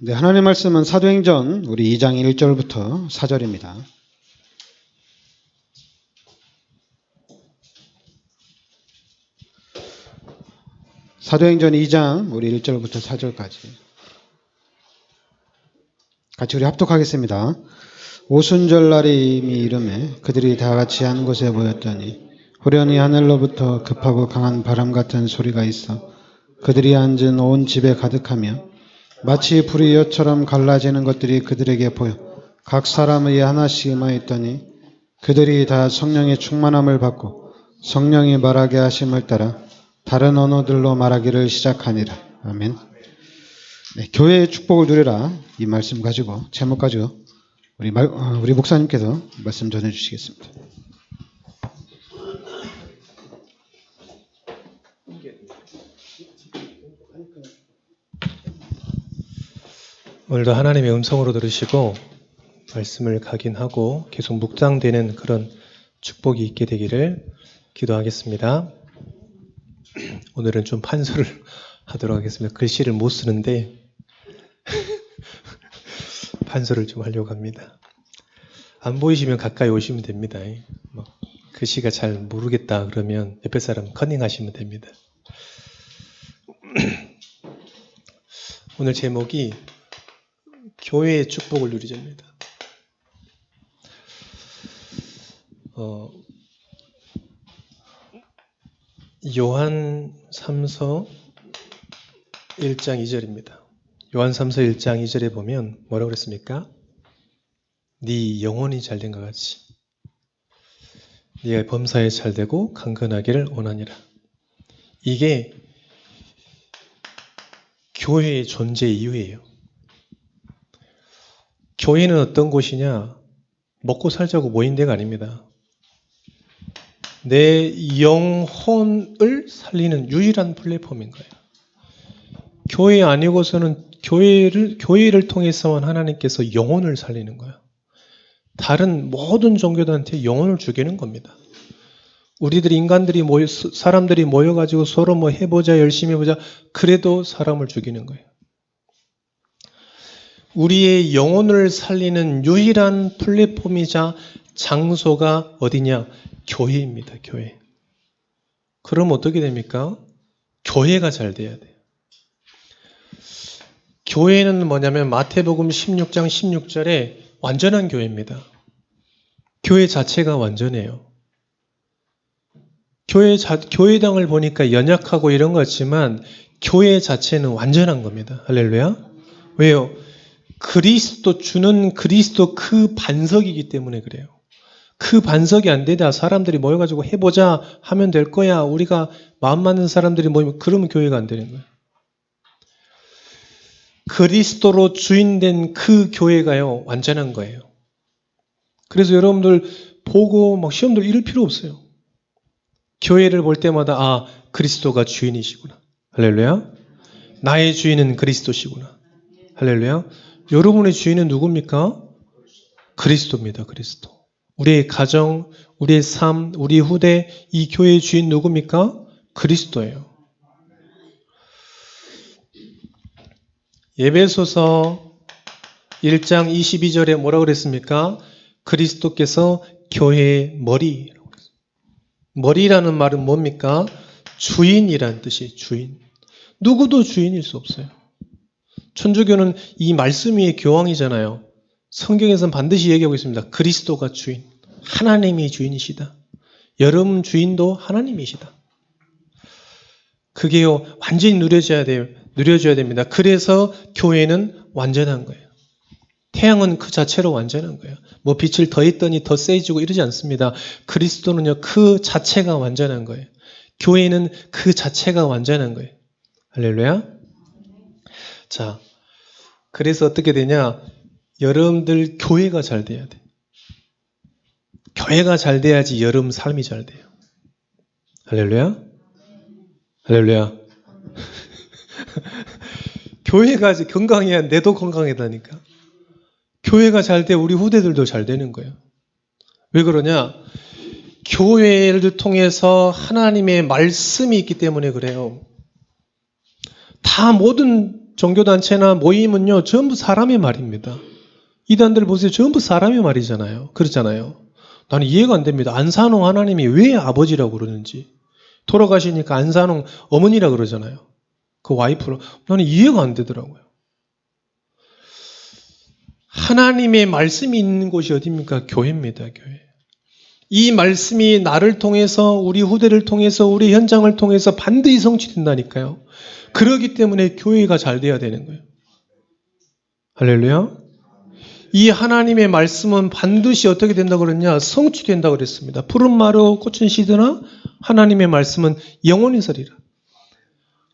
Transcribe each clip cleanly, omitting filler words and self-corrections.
네, 하나님 말씀은 사도행전 우리 2장 1절부터 4절입니다. 사도행전 2장 우리 1절부터 4절까지 같이 우리 합독하겠습니다. 오순절날이 이미 이르매 그들이 다 같이 한 곳에 모였더니 호련히 하늘로부터 급하고 강한 바람 같은 소리가 있어 그들이 앉은 온 집에 가득하며 마치 불이 엿처럼 갈라지는 것들이 그들에게 보여 각 사람의 하나씩 임하였더니 그들이 다 성령의 충만함을 받고 성령이 말하게 하심을 따라 다른 언어들로 말하기를 시작하니라. 아멘. 네, 교회의 축복을 누리라 이 말씀 가지고 제목 가지고 우리 목사님께서 말씀 전해 주시겠습니다. 오늘도 하나님의 음성으로 들으시고 말씀을 각인하고 계속 묵상되는 그런 축복이 있게 되기를 기도하겠습니다. 오늘은 좀 판소를 하도록 하겠습니다. 글씨를 못 쓰는데 판소를 좀 하려고 합니다. 안 보이시면 가까이 오시면 됩니다. 글씨가 잘 모르겠다 그러면 옆에 사람 컨닝하시면 됩니다. 오늘 제목이 교회의 축복을 누리자입니다. 요한 3서 1장 2절입니다. 요한 3서 1장 2절에 보면 뭐라고 그랬습니까? 네 영혼이 잘된 것 같이 네가 범사에 잘되고 강건하기를 원하니라. 이게 교회의 존재 이유예요. 교회는 어떤 곳이냐? 먹고 살자고 모인 데가 아닙니다. 내 영혼을 살리는 유일한 플랫폼인 거예요. 교회 아니고서는 교회를 통해서만 하나님께서 영혼을 살리는 거예요. 다른 모든 종교들한테 영혼을 죽이는 겁니다. 우리들이 사람들이 모여가지고 서로 뭐 해보자, 열심히 해보자, 그래도 사람을 죽이는 거예요. 우리의 영혼을 살리는 유일한 플랫폼이자 장소가 어디냐? 교회입니다. 교회. 그럼 어떻게 됩니까? 교회가 잘 돼야 돼요. 교회는 뭐냐면 마태복음 16장 16절에 완전한 교회입니다. 교회 자체가 완전해요. 교회당을 보니까 연약하고 이런 것 같지만 교회 자체는 완전한 겁니다. 할렐루야. 왜요? 주는 그리스도 그 반석이기 때문에 그래요. 그 반석이 안 되다 사람들이 모여가지고 해보자 하면 될 거야. 우리가 마음 맞는 사람들이 모이면 그러면 교회가 안 되는 거예요. 그리스도로 주인된 그 교회가요 완전한 거예요. 그래서 여러분들 보고 막 시험들 이럴 필요 없어요. 교회를 볼 때마다 그리스도가 주인이시구나. 할렐루야. 나의 주인은 그리스도시구나. 할렐루야. 여러분의 주인은 누굽니까? 그리스도입니다. 그리스도. 우리의 가정, 우리의 삶, 우리 후대, 이 교회의 주인 누굽니까? 그리스도예요. 에베소서 1장 22절에 뭐라고 그랬습니까? 그리스도께서 교회의 머리라고 그랬어요. 머리라는 말은 뭡니까? 주인이란 뜻이에요. 주인. 누구도 주인일 수 없어요. 천주교는 이 말씀 위의 교황이잖아요. 성경에서는 반드시 얘기하고 있습니다. 그리스도가 주인. 하나님이 주인이시다. 여러분 주인도 하나님이시다. 그게요, 완전히 누려져야 됩니다. 그래서 교회는 완전한 거예요. 태양은 그 자체로 완전한 거예요. 뭐 빛을 더했더니 더 세지고 이러지 않습니다. 그리스도는요, 그 자체가 완전한 거예요. 교회는 그 자체가 완전한 거예요. 할렐루야. 자, 그래서 어떻게 되냐? 여러분들 교회가 잘 돼야 돼. 교회가 잘 돼야지 여러분 삶이 잘 돼요. 할렐루야. 할렐루야. 교회가 건강해야 내도 건강하다니까. 교회가 잘 돼 우리 후대들도 잘 되는 거예요. 왜 그러냐? 교회를 통해서 하나님의 말씀이 있기 때문에 그래요. 다 모든 종교단체나 모임은요, 전부 사람의 말입니다. 이단들 보세요. 전부 사람의 말이잖아요. 그렇잖아요. 나는 이해가 안 됩니다. 안산홍 하나님이 왜 아버지라고 그러는지. 돌아가시니까 안산홍 어머니라고 그러잖아요. 그 와이프로. 나는 이해가 안 되더라고요. 하나님의 말씀이 있는 곳이 어디입니까? 교회입니다. 교회. 이 말씀이 나를 통해서 우리 후대를 통해서 우리 현장을 통해서 반드시 성취된다니까요. 그렇기 때문에 교회가 잘 돼야 되는 거예요. 할렐루야. 이 하나님의 말씀은 반드시 어떻게 된다고 그랬냐? 성취된다고 그랬습니다. 푸른 마루 꽃은 시드나 하나님의 말씀은 영원히 서리라.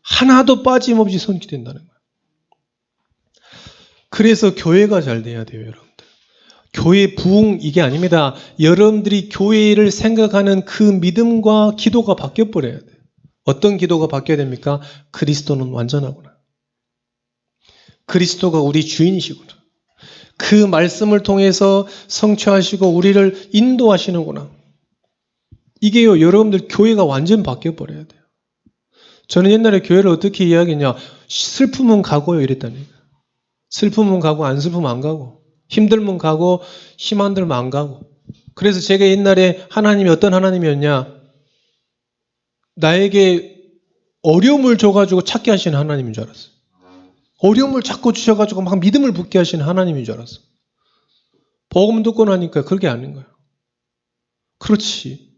하나도 빠짐없이 성취된다는 거예요. 그래서 교회가 잘 돼야 돼요, 여러분들. 교회 부흥 이게 아닙니다. 여러분들이 교회를 생각하는 그 믿음과 기도가 바뀌어버려야 돼요. 어떤 기도가 바뀌어야 됩니까? 그리스도는 완전하구나. 그리스도가 우리 주인이시구나. 그 말씀을 통해서 성취하시고 우리를 인도하시는구나. 이게요, 여러분들 교회가 완전 바뀌어버려야 돼요. 저는 옛날에 교회를 어떻게 이야기했냐. 슬픔은 가고요 이랬다니까. 슬픔은 가고 안 슬픔은 안 가고 힘들면 가고 힘 안 들면 안 가고. 그래서 제가 옛날에 하나님이 어떤 하나님이었냐. 나에게 어려움을 줘가지고 찾게 하시는 하나님인 줄 알았어요. 어려움을 자꾸 주셔가지고 막 믿음을 붙게 하시는 하나님인 줄 알았어요. 복음 듣고 나니까 그게 아닌 거예요. 그렇지.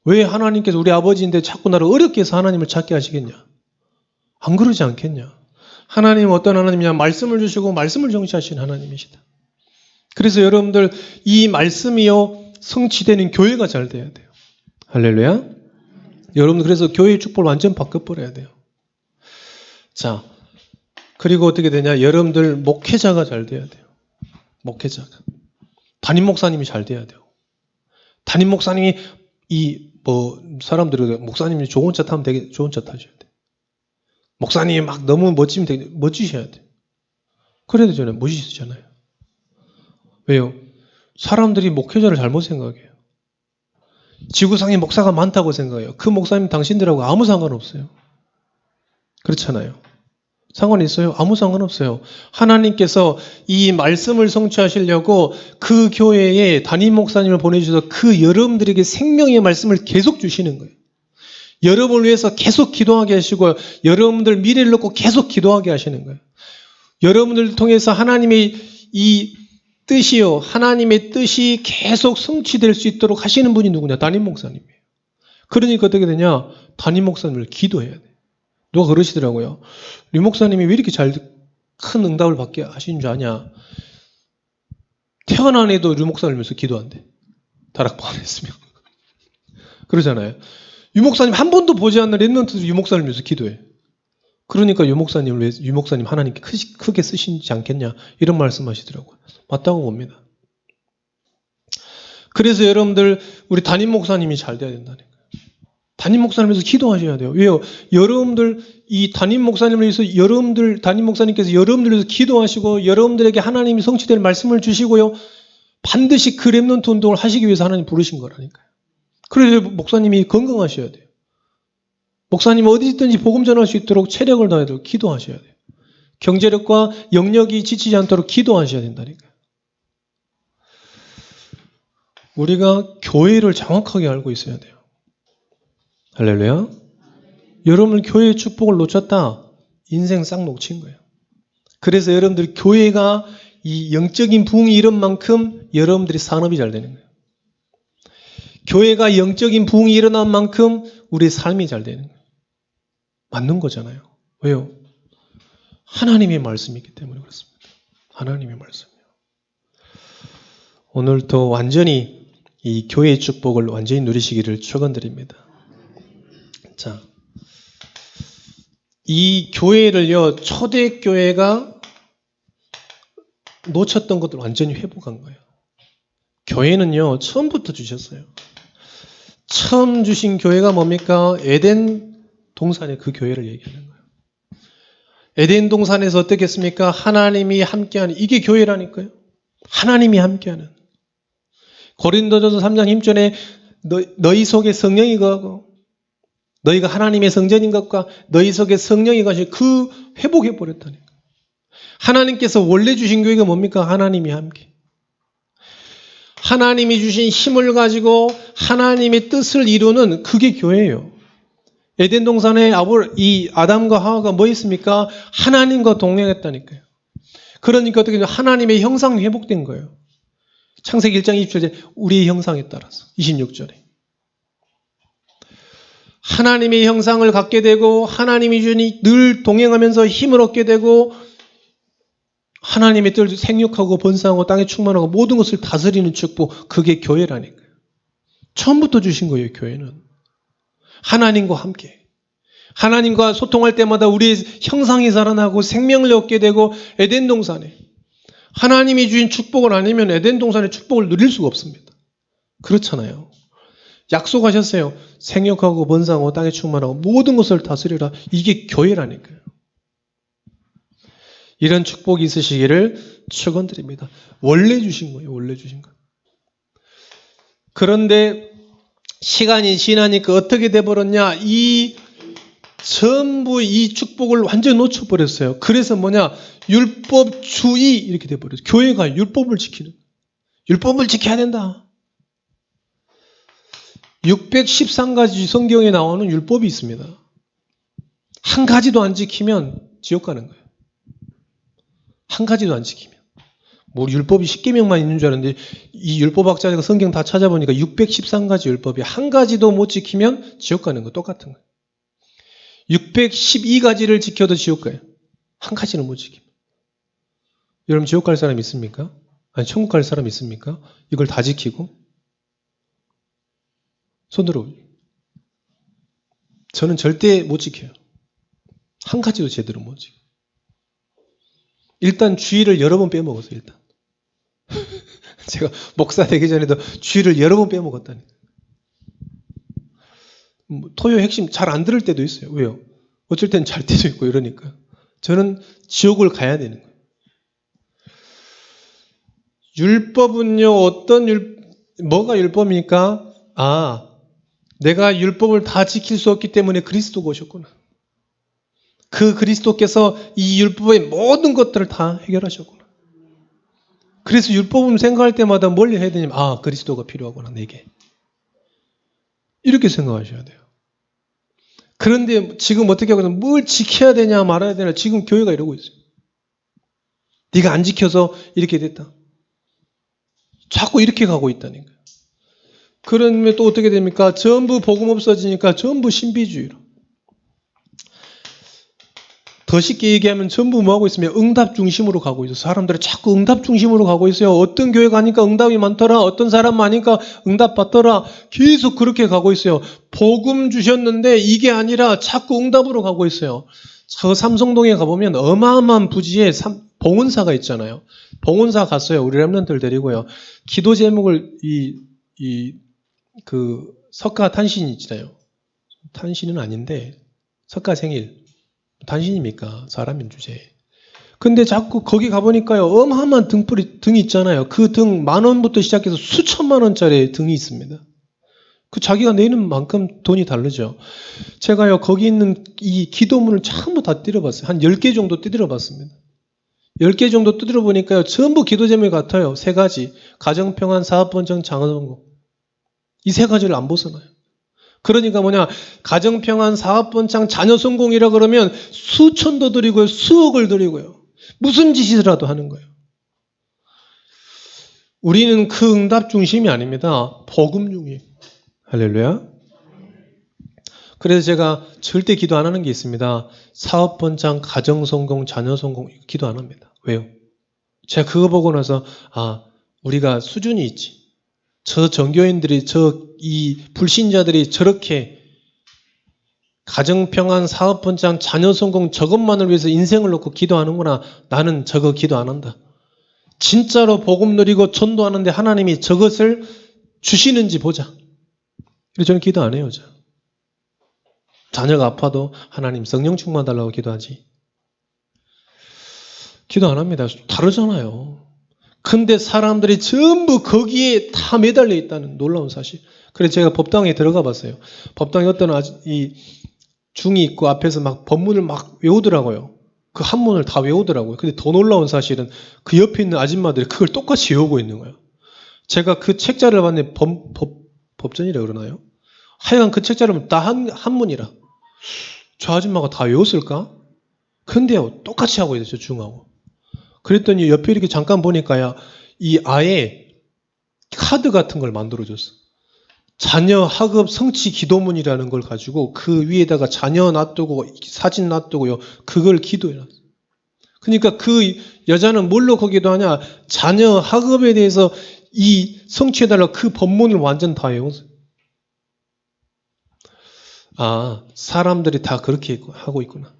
왜 하나님께서 우리 아버지인데 자꾸 나를 어렵게 해서 하나님을 찾게 하시겠냐? 안 그러지 않겠냐? 하나님은 어떤 하나님이냐? 말씀을 주시고 말씀을 정치하시는 하나님이시다. 그래서 여러분들 이 말씀이요 성취되는 교회가 잘 돼야 돼요. 할렐루야. 여러분 그래서 교회의 축복을 완전 바꿔버려야 돼요. 자, 그리고 어떻게 되냐? 여러분들 목회자가 잘 돼야 돼요. 목회자가. 담임 목사님이 잘 돼야 돼요. 담임 목사님이 사람들이 목사님이 좋은 차 타면 되게 좋은 차 타셔야 돼. 목사님이 막 너무 멋지면 되게 멋지셔야 돼. 그래야 되잖아요. 멋있으잖아요. 왜요? 사람들이 목회자를 잘못 생각해요. 지구상에 목사가 많다고 생각해요. 그 목사님 당신들하고 아무 상관없어요. 그렇잖아요. 상관 있어요? 아무 상관없어요. 하나님께서 이 말씀을 성취하시려고 그 교회에 담임 목사님을 보내주셔서 그 여러분들에게 생명의 말씀을 계속 주시는 거예요. 여러분을 위해서 계속 기도하게 하시고 여러분들 미래를 놓고 계속 기도하게 하시는 거예요. 여러분들을 통해서 하나님의 이 뜻이요. 하나님의 뜻이 계속 성취될 수 있도록 하시는 분이 누구냐? 담임 목사님이에요. 그러니까 어떻게 되냐? 담임 목사님을 기도해야 돼요. 누가 그러시더라고요. 류 목사님이 왜 이렇게 큰 응답을 받게 하신 줄 아냐? 태어난 애도 류 목사님을 위해서 기도한대. 다락방 안 했으면. 그러잖아요. 유 목사님 한 번도 보지 않는 랩런트도 유 목사님을 위해서 기도해. 그러니까 유 목사님을 위해서 유 목사님 하나님께 크게 쓰시지 않겠냐 이런 말씀하시더라고요. 맞다고 봅니다. 그래서 여러분들 우리 담임 목사님이 잘 돼야 된다니까요. 담임 목사님에서 기도하셔야 돼요. 왜요? 여러분들 이 담임 목사님을 위해서 담임 목사님께서 여러분들 위해서 기도하시고 여러분들에게 하나님이 성취될 말씀을 주시고요. 반드시 그 랩런트 운동을 하시기 위해서 하나님 부르신 거라니까요. 그래서 목사님이 건강하셔야 돼요. 목사님이 어디 있든지 복음 전할 수 있도록 체력을 다해야 돼요. 기도하셔야 돼요. 경제력과 영역이 지치지 않도록 기도하셔야 된다니까요. 우리가 교회를 정확하게 알고 있어야 돼요. 할렐루야. 여러분 교회의 축복을 놓쳤다. 인생 싹 놓친 거예요. 그래서 여러분들 교회가 이 영적인 부흥이 이런 만큼 여러분들이 산업이 잘 되는 거예요. 교회가 영적인 부흥이 일어난 만큼 우리의 삶이 잘 되는 거예요. 맞는 거잖아요. 왜요? 하나님의 말씀이기 때문에 그렇습니다. 하나님의 말씀이요. 오늘도 완전히 이 교회의 축복을 완전히 누리시기를 축원드립니다. 자, 이 교회를요, 초대교회가 놓쳤던 것들 완전히 회복한 거예요. 교회는요, 처음부터 주셨어요. 처음 주신 교회가 뭡니까? 에덴 동산의 그 교회를 얘기하는 거예요. 에덴 동산에서 어떻게 했습니까? 하나님이 함께하는, 이게 교회라니까요. 하나님이 함께하는. 고린도전서 3장 힘전에 너희 속에 성령이 거하고 너희가 하나님의 성전인 것과 너희 속에 성령이 거하시 그 회복해버렸다니까. 하나님께서 원래 주신 교회가 뭡니까? 하나님이 함께. 하나님이 주신 힘을 가지고 하나님의 뜻을 이루는 그게 교회예요. 에덴 동산에 이 아담과 하와가 뭐 했습니까? 하나님과 동행했다니까요. 그러니까 어떻게 하나님의 형상이 회복된 거예요. 창세기 1장 27절에 우리의 형상에 따라서 26절에 하나님의 형상을 갖게 되고 하나님이 주니 늘 동행하면서 힘을 얻게 되고 하나님의 뜻을 생육하고 번성하고 땅에 충만하고 모든 것을 다스리는 축복, 그게 교회라니까요. 처음부터 주신 거예요. 교회는 하나님과 함께 하나님과 소통할 때마다 우리의 형상이 살아나고 생명을 얻게 되고 에덴 동산에 하나님이 주신 축복을 아니면 에덴 동산의 축복을 누릴 수가 없습니다. 그렇잖아요. 약속하셨어요. 생육하고 번성하고 땅에 충만하고 모든 것을 다스리라. 이게 교회라니까요. 이런 축복이 있으시기를 축원드립니다. 원래 주신 거예요. 원래 주신 거. 그런데 시간이 지나니까 어떻게 돼버렸냐. 전부 이 축복을 완전히 놓쳐버렸어요. 그래서 뭐냐. 율법주의 이렇게 돼버렸어요. 교회가 율법을 지키는. 율법을 지켜야 된다. 613가지 성경에 나오는 율법이 있습니다. 한 가지도 안 지키면 지옥 가는 거예요. 한 가지도 안 지키면. 뭐 율법이 10계명만 있는 줄 알았는데 이 율법학자가 성경 다 찾아보니까 613가지 율법이 한 가지도 못 지키면 지옥 가는 거 똑같은 거예요. 612가지를 지켜도 지옥 가요. 한 가지는 못 지키면. 여러분 지옥 갈 사람 있습니까? 아니 천국 갈 사람 있습니까? 이걸 다 지키고? 손들어. 저는 절대 못 지켜요. 한 가지도 제대로 못 지켜요. 일단 주일을 여러 번 빼먹었어요. 일단. 제가 목사 되기 전에도 주일을 여러 번 빼먹었다니. 토요 핵심 잘 안 들을 때도 있어요. 왜요? 어쩔 땐 잘 때도 있고 이러니까. 저는 지옥을 가야 되는 거예요. 율법은요. 뭐가 율법입니까? 내가 율법을 다 지킬 수 없기 때문에 그리스도가 오셨구나. 그 그리스도께서 이 율법의 모든 것들을 다 해결하셨구나. 그래서 율법을 생각할 때마다 뭘 해야 되냐면 그리스도가 필요하구나 내게. 이렇게 생각하셔야 돼요. 그런데 지금 어떻게 하고 있어요? 뭘 지켜야 되냐 말아야 되냐. 지금 교회가 이러고 있어요. 네가 안 지켜서 이렇게 됐다. 자꾸 이렇게 가고 있다니까요. 그러면 또 어떻게 됩니까? 전부 복음 없어지니까 전부 신비주의로. 더 쉽게 얘기하면 전부 뭐 하고 있으면 응답 중심으로 가고 있어요. 사람들이 자꾸 응답 중심으로 가고 있어요. 어떤 교회 가니까 응답이 많더라. 어떤 사람 많으니까 응답 받더라. 계속 그렇게 가고 있어요. 복음 주셨는데 이게 아니라 자꾸 응답으로 가고 있어요. 저 삼성동에 가보면 어마어마한 부지에 봉헌사가 있잖아요. 봉헌사 갔어요. 우리 렘넌트들 데리고요. 기도 제목을 석가 탄신이 있잖아요. 탄신은 아닌데 석가 생일. 단신입니까? 사람인 주제에. 근데 자꾸 거기 가보니까요. 어마어마한 등이 있잖아요. 그 등 10,000원부터 시작해서 수천만 원짜리 등이 있습니다. 그 자기가 내는 만큼 돈이 다르죠. 제가요. 거기 있는 이 기도문을 전부 다 뜯어봤어요. 한 10개 정도 뜯어봤습니다. 10개 정도 뜯어보니까요. 전부 기도 제목이 같아요. 3가지. 가정평안, 사업번창, 장언성공. 이 3가지를 안 벗어나요. 그러니까 뭐냐, 가정평안, 사업번창, 자녀성공이라 그러면 수천도 드리고요, 수억을 드리고요. 무슨 짓이라도 하는 거예요. 우리는 그 응답 중심이 아닙니다. 복음 중이에요. 할렐루야. 그래서 제가 절대 기도 안 하는 게 있습니다. 사업번창, 가정성공, 자녀성공 기도 안 합니다. 왜요? 제가 그거 보고 나서 우리가 수준이 있지. 저 정교인들이 이 불신자들이 저렇게 가정평안, 사업번창, 자녀성공 저것만을 위해서 인생을 놓고 기도하는구나. 나는 저거 기도 안 한다. 진짜로 복음 누리고 전도하는데 하나님이 저것을 주시는지 보자. 그래서 저는 기도 안 해요. 자녀가 아파도 하나님 성령 충만 달라고 기도하지. 기도 안 합니다. 다르잖아요. 근데 사람들이 전부 거기에 다 매달려 있다는 놀라운 사실. 그래서 제가 법당에 들어가 봤어요. 법당에 어떤 이 중이 있고 앞에서 막 법문을 막 외우더라고요. 그 한문을 다 외우더라고요. 근데 더 놀라운 사실은 그 옆에 있는 아줌마들이 그걸 똑같이 외우고 있는 거예요. 제가 그 책자를 봤는데 법전이라 그러나요? 하여간 그 책자를 다 한문이라. 저 아줌마가 다 외웠을까? 근데요, 똑같이 하고 있어요, 중하고. 그랬더니 옆에 이렇게 잠깐 보니까야 이 아예 카드 같은 걸 만들어줬어. 자녀 학업 성취 기도문이라는 걸 가지고 그 위에다가 자녀 놔두고 사진 놔두고요. 그걸 기도해놨어. 그러니까 그 여자는 뭘로 기도하냐? 자녀 학업에 대해서 이 성취해달라 그 법문을 완전 다 외웠어요. 아, 사람들이 다 그렇게 하고 있구나.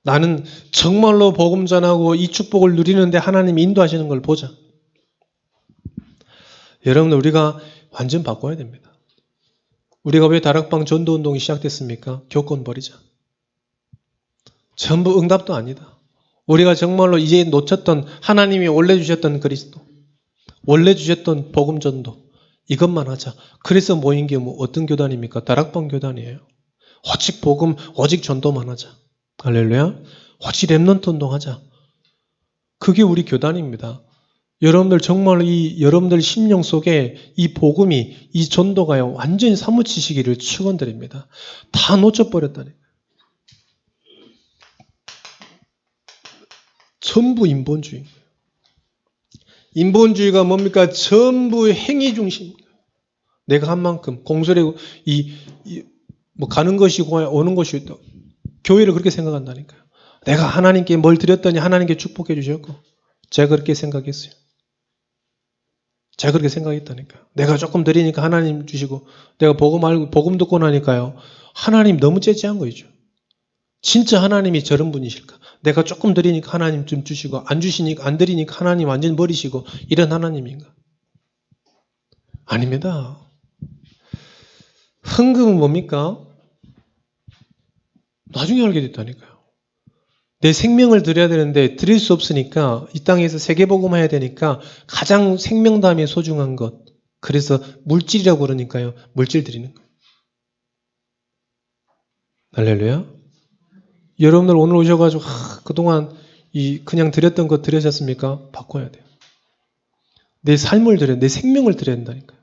나는 정말로 복음 전하고 이 축복을 누리는데 하나님이 인도하시는 걸 보자. 여러분들 우리가 완전 바꿔야 됩니다. 우리가 왜 다락방 전도운동이 시작됐습니까? 교권 버리자. 전부 응답도 아니다. 우리가 정말로 이제 놓쳤던 하나님이 원래 주셨던 그리스도, 원래 주셨던 복음 전도 이것만 하자. 그래서 모인 게 뭐 어떤 교단입니까? 다락방 교단이에요. 오직 복음, 오직 전도만 하자. 할렐루야. 오직 렘넌트 운동하자. 그게 우리 교단입니다. 여러분들 정말 이 여러분들 심령 속에 이 복음이 이 전도가요 완전히 사무치시기를 축원드립니다. 다 놓쳐버렸다니. 전부 인본주의. 인본주의가 뭡니까? 전부 행위 중심. 내가 한 만큼 공설에 뭐 가는 것이고 오는 것이 있다. 교회를 그렇게 생각한다니까요. 내가 하나님께 뭘 드렸더니 하나님께 축복해 주셨고 제가 그렇게 생각했어요. 제가 그렇게 생각했다니까요. 내가 조금 드리니까 하나님 주시고 내가 복음 듣고 나니까요. 하나님 너무 째째한 거죠. 진짜 하나님이 저런 분이실까? 내가 조금 드리니까 하나님 좀 주시고 안 주시니까 안 드리니까 하나님 완전 버리시고 이런 하나님인가? 아닙니다. 헌금은 뭡니까? 나중에 알게 됐다니까요. 내 생명을 드려야 되는데 드릴 수 없으니까 이 땅에서 세계복음 해야 되니까 가장 생명 다음에 소중한 것. 그래서 물질이라고 그러니까요. 물질 드리는 거예요. 할렐루야. 여러분들 오늘 오셔가지고 그동안 그냥 드렸던 것 드리셨습니까? 바꿔야 돼요. 내 삶을 드려야 내 생명을 드려야 된다니까요.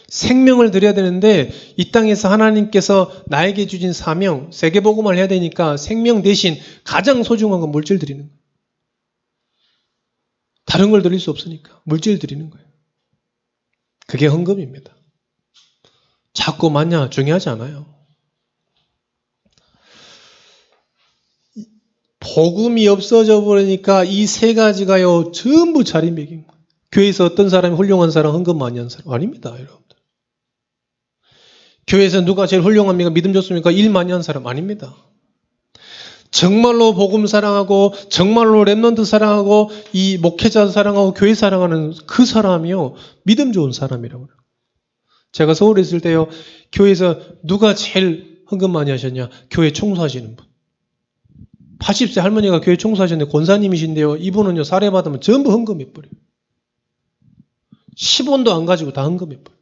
생명을 드려야 되는데 이 땅에서 하나님께서 나에게 주신 사명, 세계복음을 해야 되니까 생명 대신 가장 소중한 건 물질 드리는 거예요. 다른 걸 드릴 수 없으니까 물질 드리는 거예요. 그게 헌금입니다. 작고 많냐 중요하지 않아요. 복음이 없어져 버리니까 이 세 가지가요 전부 자리매김. 교회에서 어떤 사람이 훌륭한 사람, 헌금 많이 한 사람 아닙니다, 여러분들. 교회에서 누가 제일 훌륭합니까? 믿음 좋습니까? 일 많이 한 사람 아닙니다. 정말로 복음 사랑하고 정말로 렘넌트 사랑하고 이 목회자 사랑하고 교회 사랑하는 그 사람이요 믿음 좋은 사람이라고 그래요. 제가 서울에 있을 때요 교회에서 누가 제일 헌금 많이 하셨냐? 교회 청소하시는 분. 80세 할머니가 교회 청소하셨는데 권사님이신데요. 이분은요 사례받으면 전부 헌금해버려요. 10원도 안 가지고 다 헌금해버려요.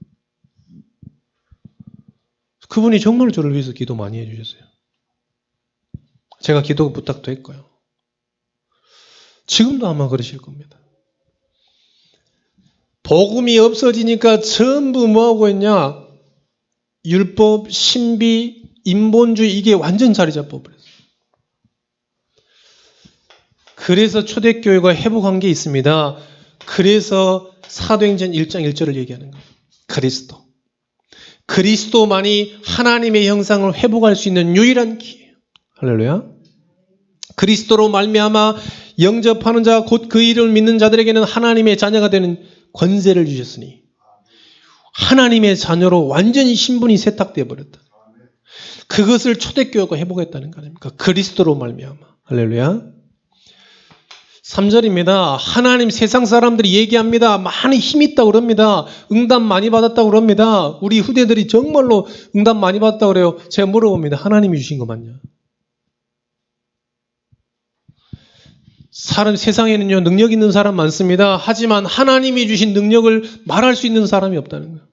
그분이 정말 저를 위해서 기도 많이 해주셨어요. 제가 기도 부탁도 했고요. 지금도 아마 그러실 겁니다. 복음이 없어지니까 전부 뭐하고 있냐? 율법, 신비, 인본주의 이게 완전 자리 잡아버렸어요. 그래서 초대교회가 회복한 게 있습니다. 그래서 사도행전 1장 1절을 얘기하는 거예요. 그리스도. 그리스도만이 하나님의 형상을 회복할 수 있는 유일한 기회예요. 할렐루야. 그리스도로 말미암아 영접하는 자 곧 그 이름을 믿는 자들에게는 하나님의 자녀가 되는 권세를 주셨으니 하나님의 자녀로 완전히 신분이 세탁되어 버렸다. 그것을 초대교회가 회복했다는 거 아닙니까? 그리스도로 말미암아. 할렐루야. 3절입니다. 하나님 세상 사람들이 얘기합니다. 많이 힘 있다고 그럽니다. 응답 많이 받았다고 그럽니다. 우리 후대들이 정말로 응답 많이 받았다고 그래요. 제가 물어봅니다. 하나님이 주신 거 맞냐? 세상에는요 능력 있는 사람 많습니다. 하지만 하나님이 주신 능력을 말할 수 있는 사람이 없다는 거예요.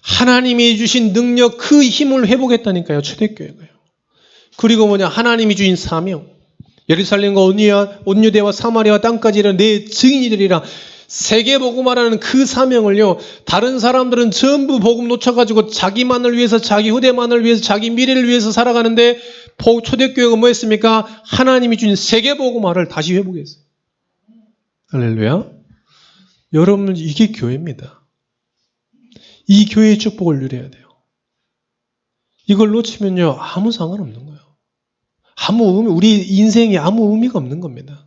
하나님이 주신 능력 그 힘을 회복했다니까요. 초대교회가요. 그리고 뭐냐? 하나님이 주신 사명. 예루살렘과 온유대와 사마리아와 땅까지 이르는 내 증인이 되리라. 세계 복음화라는 그 사명을요, 다른 사람들은 전부 복음 놓쳐가지고 자기만을 위해서, 자기 후대만을 위해서, 자기 미래를 위해서 살아가는데, 초대교회가 뭐 했습니까? 하나님이 주신 세계 복음화를 다시 회복했어요. 할렐루야. 여러분, 이게 교회입니다. 이 교회의 축복을 누려야 돼요. 이걸 놓치면요, 아무 상관없는 거예요. 우리 인생에 아무 의미가 없는 겁니다.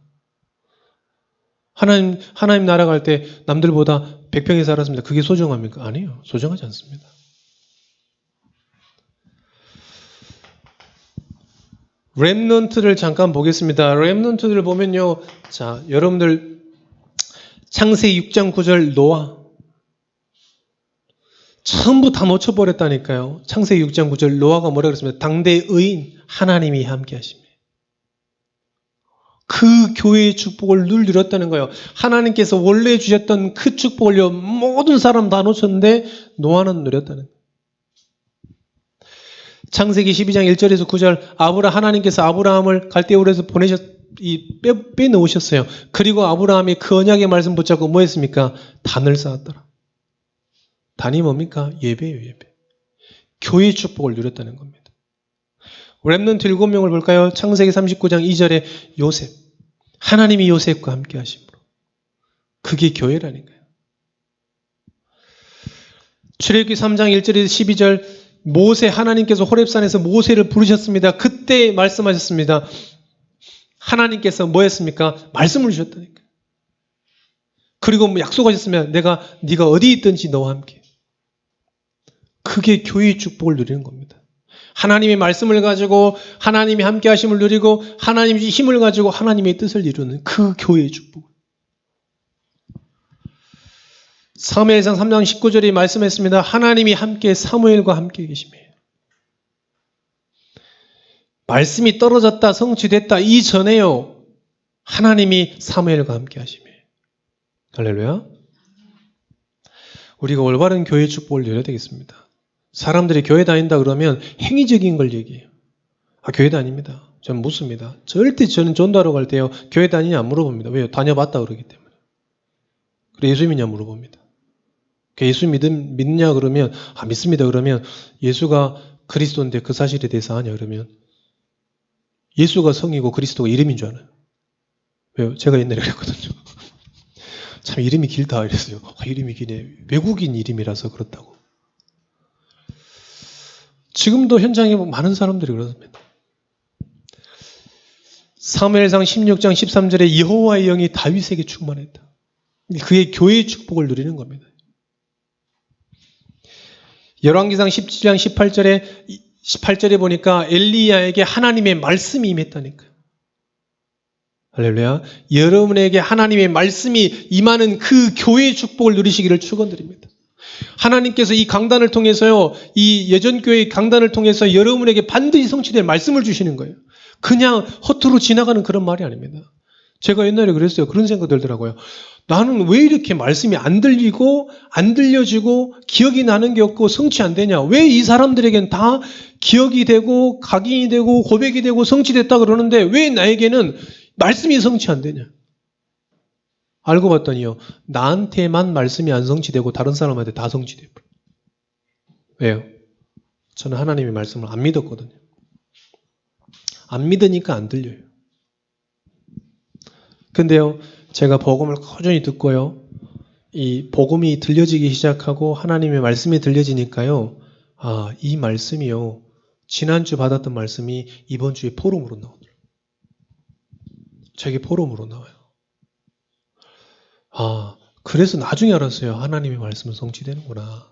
하나님 나라 갈 때 남들보다 100평에 살았습니다. 그게 소중합니까? 아니에요. 소중하지 않습니다. 렘넌트를 잠깐 보겠습니다. 렘넌트를 보면요. 자, 여러분들 창세기 6장 9절 노아. 전부 다 놓쳐버렸다니까요. 창세기 6장 9절 노아가 뭐라 그랬습니까? 당대 의인 하나님이 함께 하십니다. 그 교회의 축복을 늘 누렸다는 거예요. 하나님께서 원래 주셨던 그 축복을요, 모든 사람 다 놓쳤는데 노아는 누렸다는 거예요. 창세기 12장 1절에서 9절 하나님께서 아브라함을 갈대우르에서 빼놓으셨어요. 그리고 아브라함이 그 언약의 말씀 붙잡고 뭐 했습니까? 단을 쌓았더라. 단이 뭡니까? 예배예요, 예배. 교회의 축복을 누렸다는 겁니다. 렘넌트 7명을 볼까요? 창세기 39장 2절에 요셉. 하나님이 요셉과 함께 하심으로. 그게 교회라니까요. 출애굽기 3장 1절에서 12절 하나님께서 호렙산에서 모세를 부르셨습니다. 그때 말씀하셨습니다. 하나님께서 뭐 했습니까? 말씀을 주셨다니까요. 그리고 약속하셨으면 네가 어디 있든지 너와 함께. 그게 교회의 축복을 누리는 겁니다. 하나님의 말씀을 가지고 하나님이 함께 하심을 누리고 하나님의 힘을 가지고 하나님의 뜻을 이루는 그 교회의 축복. 사무엘상 3장 19절에 말씀했습니다. 하나님이 함께 사무엘과 함께 계심이에요. 말씀이 떨어졌다 성취됐다 이전에요. 하나님이 사무엘과 함께 하심이에요. 할렐루야. 우리가 올바른 교회의 축복을 누려야 되겠습니다. 사람들이 교회 다닌다 그러면 행위적인 걸 얘기해요. 교회 다닙니다. 저는 묻습니다. 절대 저는 전도하러 갈 때요. 교회 다니냐 안 물어봅니다. 왜요? 다녀봤다 그러기 때문에. 그래 예수 믿냐 물어봅니다. 예수 믿느냐 그러면 믿습니다 그러면 예수가 그리스도인데 그 사실에 대해서 아냐 그러면 예수가 성이고 그리스도가 이름인 줄 알아요. 왜요? 제가 옛날에 그랬거든요. 참 이름이 길다 이랬어요. 이름이 기네. 외국인 이름이라서 그렇다고. 지금도 현장에 많은 사람들이 그렇습니다. 사무엘상 16장 13절에 여호와의 영이 다윗에게 충만했다. 그의 교회의 축복을 누리는 겁니다. 열왕기상 17장 18절에 보니까 엘리야에게 하나님의 말씀이 임했다니까요. 할렐루야. 여러분에게 하나님의 말씀이 임하는 그 교회의 축복을 누리시기를 축원드립니다. 하나님께서 이 강단을 통해서요, 이 예전교회 강단을 통해서 여러분에게 반드시 성취될 말씀을 주시는 거예요. 그냥 허투루 지나가는 그런 말이 아닙니다. 제가 옛날에 그랬어요. 그런 생각 들더라고요. 나는 왜 이렇게 말씀이 안 들리고 안 들려지고 기억이 나는 게 없고 성취 안 되냐? 왜 이 사람들에겐 다 기억이 되고 각인이 되고 고백이 되고 성취됐다 그러는데 왜 나에게는 말씀이 성취 안 되냐? 알고 봤더니요. 나한테만 말씀이 안 성취되고 다른 사람한테 다 성취돼요. 왜요? 저는 하나님의 말씀을 안 믿었거든요. 안 믿으니까 안 들려요. 근데요. 제가 복음을 꾸준히 듣고요. 이 복음이 들려지기 시작하고 하나님의 말씀이 들려지니까요. 이 말씀이요. 지난주 받았던 말씀이 이번 주에 포럼으로 나오더라고요. 저게 포럼으로 나와요. 그래서 나중에 알았어요. 하나님의 말씀은 성취되는구나.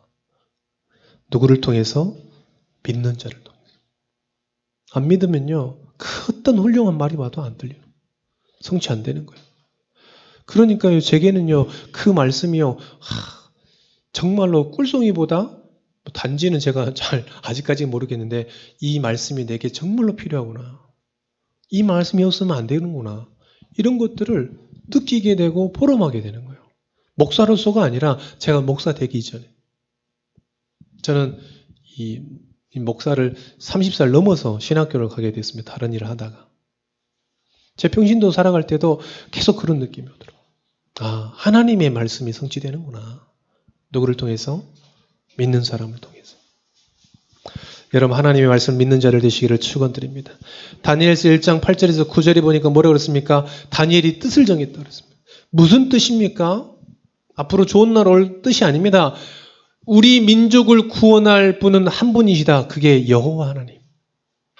누구를 통해서? 믿는 자를 통해서. 안 믿으면요. 그 어떤 훌륭한 말이 와도 안 들려요. 성취 안 되는 거예요. 그러니까요. 제게는요. 그 말씀이요. 정말로 꿀송이보다 단지는 제가 잘 아직까지 모르겠는데 이 말씀이 내게 정말로 필요하구나. 이 말씀이 없으면 안 되는구나. 이런 것들을 느끼게 되고 포럼하게 되는 거예요. 목사로서가 아니라 제가 목사 되기 전에. 저는 이 이 목사를 30살 넘어서 신학교를 가게 됐습니다. 다른 일을 하다가. 제 평신도 살아갈 때도 계속 그런 느낌이 오더라고요. 아, 하나님의 말씀이 성취되는구나. 누구를 통해서? 믿는 사람을 통해서. 여러분, 하나님의 말씀을 믿는 자를 되시기를 축원드립니다. 다니엘서 1장 8절에서 9절에 보니까 뭐라고 그랬습니까? 다니엘이 뜻을 정했다고 그랬습니다. 무슨 뜻입니까? 앞으로 좋은 날 올 뜻이 아닙니다. 우리 민족을 구원할 분은 한 분이시다. 그게 여호와 하나님.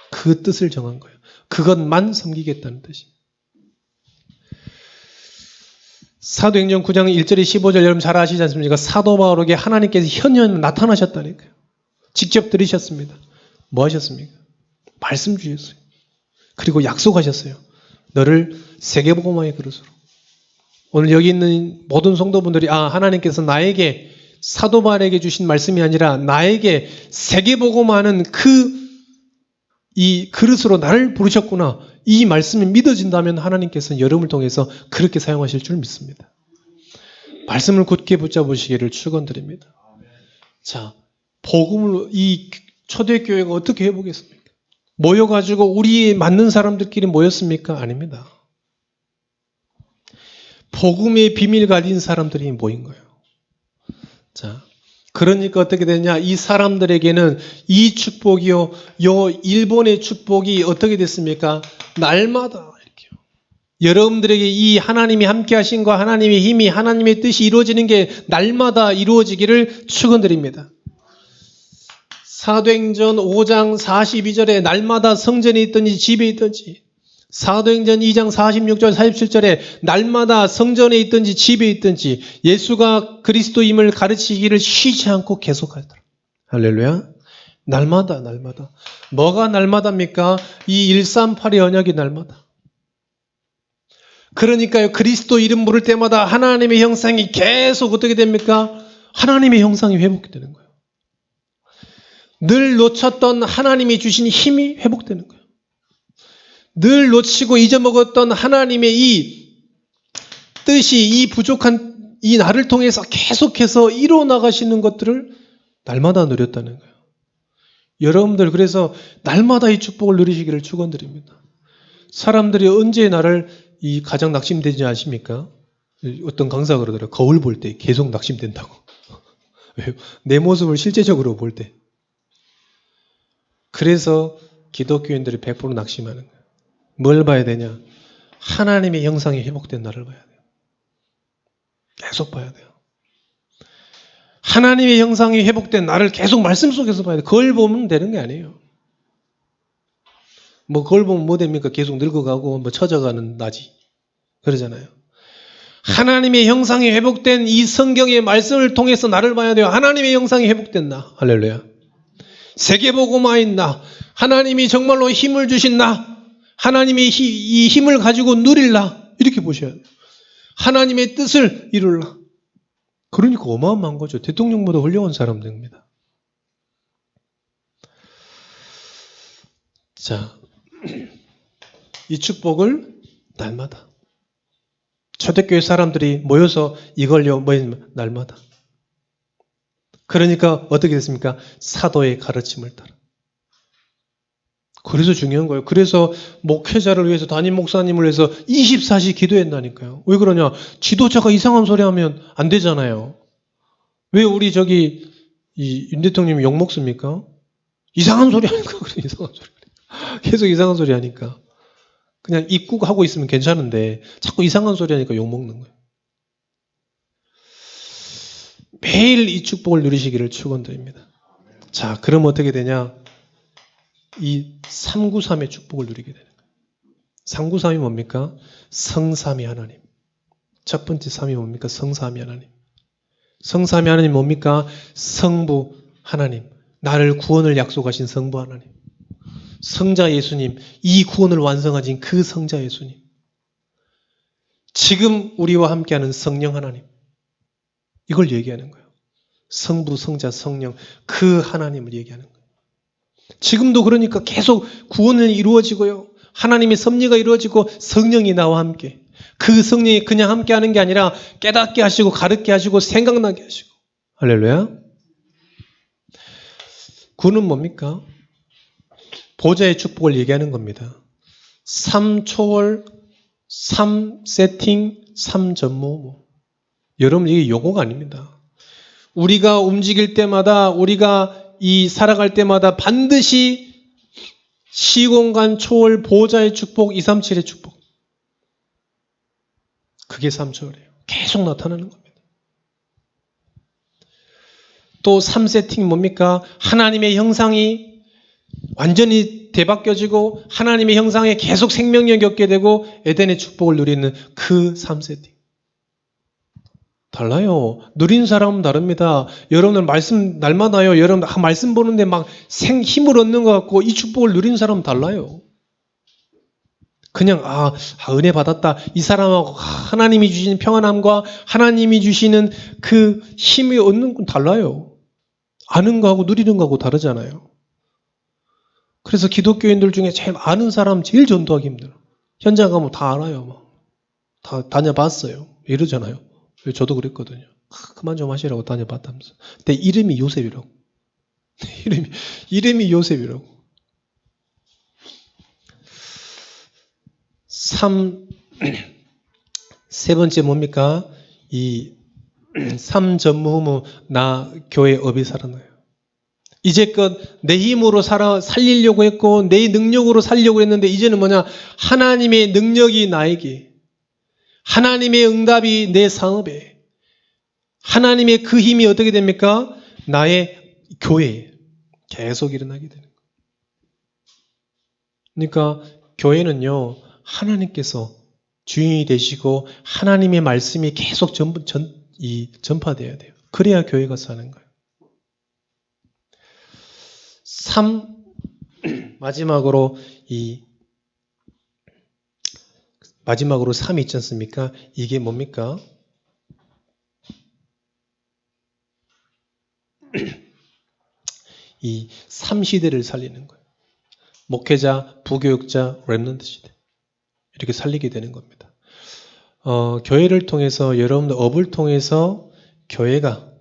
그 뜻을 정한 거예요. 그것만 섬기겠다는 뜻입니다. 사도행전 9장 1절에 15절 여러분 잘 아시지 않습니까? 사도 바울에게 하나님께서 현현 나타나셨다니까요. 직접 들으셨습니다. 뭐 하셨습니까? 말씀 주셨어요. 그리고 약속하셨어요. 너를 세계복음화의 그릇으로. 오늘 여기 있는 모든 성도분들이 하나님께서 나에게 사도 바울에게 주신 말씀이 아니라 나에게 세계복음화하는 이 그릇으로 나를 부르셨구나. 이 말씀이 믿어진다면 하나님께서는 여러분을 통해서 그렇게 사용하실 줄 믿습니다. 말씀을 굳게 붙잡으시기를 축원드립니다. 자, 복음을 이 초대교회가 어떻게 해보겠습니까? 모여가지고 우리에 맞는 사람들끼리 모였습니까? 아닙니다. 복음의 비밀 가진 사람들이 모인 거예요. 자, 그러니까 어떻게 되냐? 이 사람들에게는 이 축복이요, 일본의 축복이 어떻게 됐습니까? 날마다 이렇게요. 여러분들에게 이 하나님이 함께 하신과 하나님의 힘이, 하나님의 뜻이 이루어지는 게 날마다 이루어지기를 축원드립니다. 사도행전 5장 42절에 날마다 성전에 있든지 집에 있든지, 사도행전 2장 46절 47절에 날마다 성전에 있든지 집에 있든지 예수가 그리스도임을 가르치기를 쉬지 않고 계속하더라. 할렐루야. 날마다. 뭐가 날마다입니까? 이 138의 언약이 날마다. 그러니까요, 그리스도 이름 부를 때마다 하나님의 형상이 계속 어떻게 됩니까? 하나님의 형상이 회복되는 거예요. 늘 놓쳤던 하나님이 주신 힘이 회복되는 거예요. 늘 놓치고 잊어먹었던 하나님의 이 뜻이, 이 부족한 이 나를 통해서 계속해서 이루어나가시는 것들을 날마다 누렸다는 거예요. 여러분들 그래서 날마다 이 축복을 누리시기를 축원드립니다. 사람들이 언제 나를 이 가장 낙심되지 않습니까? 어떤 강사가 그러더라고요. 거울 볼 때 계속 낙심된다고. 왜요? 내 모습을 실제적으로 볼 때. 그래서 기독교인들이 100% 낙심하는 거예요. 뭘 봐야 되냐? 하나님의 형상이 회복된 나를 봐야 돼요. 계속 봐야 돼요. 하나님의 형상이 회복된 나를 계속 말씀 속에서 봐야 돼요. 그걸 보면 되는 게 아니에요. 그걸 보면 뭐 됩니까? 계속 늙어가고 처져가는 나지. 그러잖아요. 하나님의 형상이 회복된 이 성경의 말씀을 통해서 나를 봐야 돼요. 하나님의 형상이 회복된 나. 할렐루야. 세계복음화인 나. 하나님이 정말로 힘을 주신 나. 하나님의 이 힘을 가지고 누릴라. 이렇게 보셔야 돼요. 하나님의 뜻을 이룰라. 그러니까 어마어마한 거죠. 대통령보다 훌륭한 사람들입니다. 자, 이 축복을 날마다 초대교회 사람들이 모여서 이걸요 날마다. 그러니까 어떻게 됐습니까? 사도의 가르침을 따라. 그래서 중요한 거예요. 그래서 목회자를 위해서 담임 목사님을 위해서 24시 기도했다니까요. 왜 그러냐? 지도자가 이상한 소리 하면 안 되잖아요. 왜 우리 이 윤 대통령이 욕 먹습니까? 이상한 소리 하니까 그래. 이상한 소리. 계속 이상한 소리 하니까. 그냥 입국하고 있으면 괜찮은데 자꾸 이상한 소리 하니까 욕 먹는 거예요. 매일 이 축복을 누리시기를 축원드립니다. 자, 그럼 어떻게 되냐? 이 393의 축복을 누리게 되는 거예요. 393이 뭡니까? 성삼위 하나님. 첫 번째 삼이 뭡니까? 성삼위 하나님. 성삼위 하나님 뭡니까? 성부 하나님. 나를 구원을 약속하신 성부 하나님. 성자 예수님. 이 구원을 완성하신 그 성자 예수님. 지금 우리와 함께하는 성령 하나님. 이걸 얘기하는 거예요. 성부, 성자, 성령. 그 하나님을 얘기하는 거예요. 지금도 그러니까 계속 구원을 이루어지고요. 하나님의 섭리가 이루어지고 성령이 나와 함께. 그 성령이 그냥 함께 하는 게 아니라 깨닫게 하시고 가르게 하시고 생각나게 하시고. 할렐루야. 9는 뭡니까? 보좌의 축복을 얘기하는 겁니다. 3초월, 3세팅, 3전무. 여러분 이게 용어가 아닙니다. 우리가 움직일 때마다 우리가 이 살아갈 때마다 반드시 시공간 초월 보좌의 축복 237의 축복. 그게 3초월이에요. 계속 나타나는 겁니다. 또 3세팅 뭡니까? 하나님의 형상이 완전히 되바뀌어지고 하나님의 형상에 계속 생명력이 얻게 되고 에덴의 축복을 누리는 그 3세팅. 달라요. 누린 사람은 다릅니다. 여러분들 말씀 날마다요. 여러분 말씀 보는데 막 힘을 얻는 것 같고 이 축복을 누린 사람은 달라요. 그냥 은혜 받았다. 이 사람하고 하나님이 주시는 평안함과 하나님이 주시는 그 힘이 얻는 건 달라요. 아는 거하고 누리는 거하고 다르잖아요. 그래서 기독교인들 중에 제일 아는 사람 제일 전도하기 힘들어. 현장 가면 다 알아요. 다 다녀봤어요. 이러잖아요. 저도 그랬거든요. 그만 좀 하시라고 다녀봤다면서. 내 이름이 요셉이라고. 이름이 요셉이라고. 3세 번째 뭡니까? 이 3전무후무 나 교회 업이 살아나요. 이제껏 내 힘으로 살리려고 했고 내 능력으로 살려고 했는데 이제는 뭐냐? 하나님의 능력이 나에게, 하나님의 응답이 내 사업에, 하나님의 그 힘이 어떻게 됩니까? 나의 교회에 계속 일어나게 되는 거예요. 그러니까 교회는요, 하나님께서 주인이 되시고 하나님의 말씀이 계속 전파되어야 돼요. 그래야 교회가 사는 거예요. 마지막으로 3이 있지 않습니까? 이게 뭡니까? 이 3시대를 살리는 거예요. 목회자, 부교육자, 렘넌트 시대. 이렇게 살리게 되는 겁니다. 교회를 통해서 여러분들 업을 통해서 교회가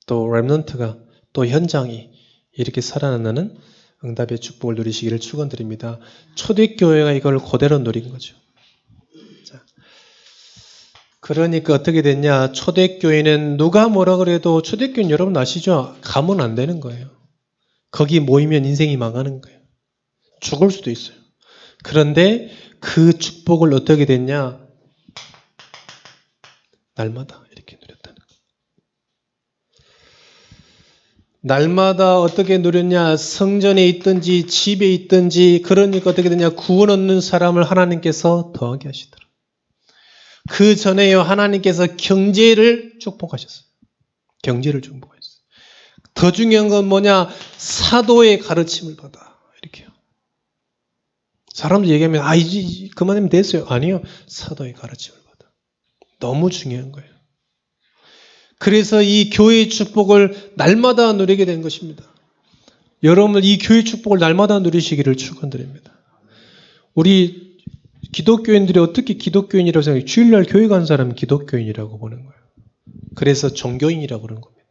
또 렘넌트가 또 현장이 이렇게 살아나는 응답의 축복을 누리시기를 축원드립니다. 초대교회가 이걸 그대로 누린 거죠. 자, 그러니까 어떻게 됐냐? 초대교회는 누가 뭐라 그래도 초대교회는 여러분 아시죠? 가면 안 되는 거예요. 거기 모이면 인생이 망하는 거예요. 죽을 수도 있어요. 그런데 그 축복을 어떻게 됐냐? 날마다 이렇게 누렸다는 거예요. 날마다 어떻게 누렸냐? 성전에 있든지 집에 있든지 그러니까 어떻게 되냐? 구원 얻는 사람을 하나님께서 더하게 하시더라. 그 전에요 하나님께서 경제를 축복하셨어요. 경제를 축복하셨어요. 더 중요한 건 뭐냐? 사도의 가르침을 받아. 이렇게요. 사람들 얘기하면 이제 그만하면 됐어요. 아니요. 사도의 가르침을 받아. 너무 중요한 거예요. 그래서 이 교회의 축복을 날마다 누리게 된 것입니다. 여러분들 이 교회의 축복을 날마다 누리시기를 축원드립니다. 우리 기독교인들이 어떻게 기독교인이라고 생각해요? 주일날 교회 간 사람은 기독교인이라고 보는 거예요. 그래서 종교인이라고 그러는 겁니다.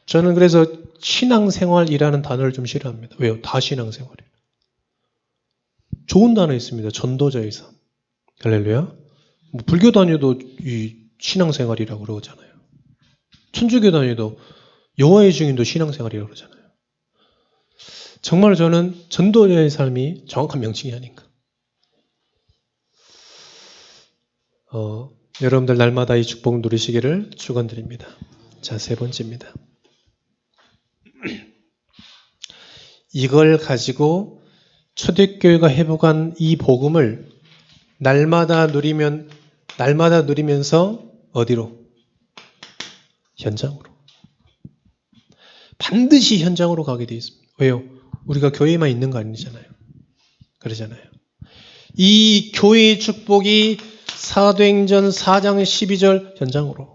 저는 그래서 신앙생활이라는 단어를 좀 싫어합니다. 왜요? 다 신앙생활이에요. 좋은 단어 있습니다. 전도자의 삶. 할렐루야. 불교 다녀도 이 신앙생활이라고 그러잖아요. 천주교 다녀도 여호와의 증인도 신앙생활이라고 그러잖아요. 정말 저는 전도자의 삶이 정확한 명칭이 아닌가. 여러분들 날마다 이 축복 누리시기를 축원드립니다. 자, 세 번째입니다. 이걸 가지고 초대교회가 회복한 이 복음을 날마다 누리면서 어디로? 현장으로. 반드시 현장으로 가게 되어 있습니다. 왜요? 우리가 교회에만 있는 거 아니잖아요. 그러잖아요. 이 교회의 축복이 사도행전 4장 12절 현장으로.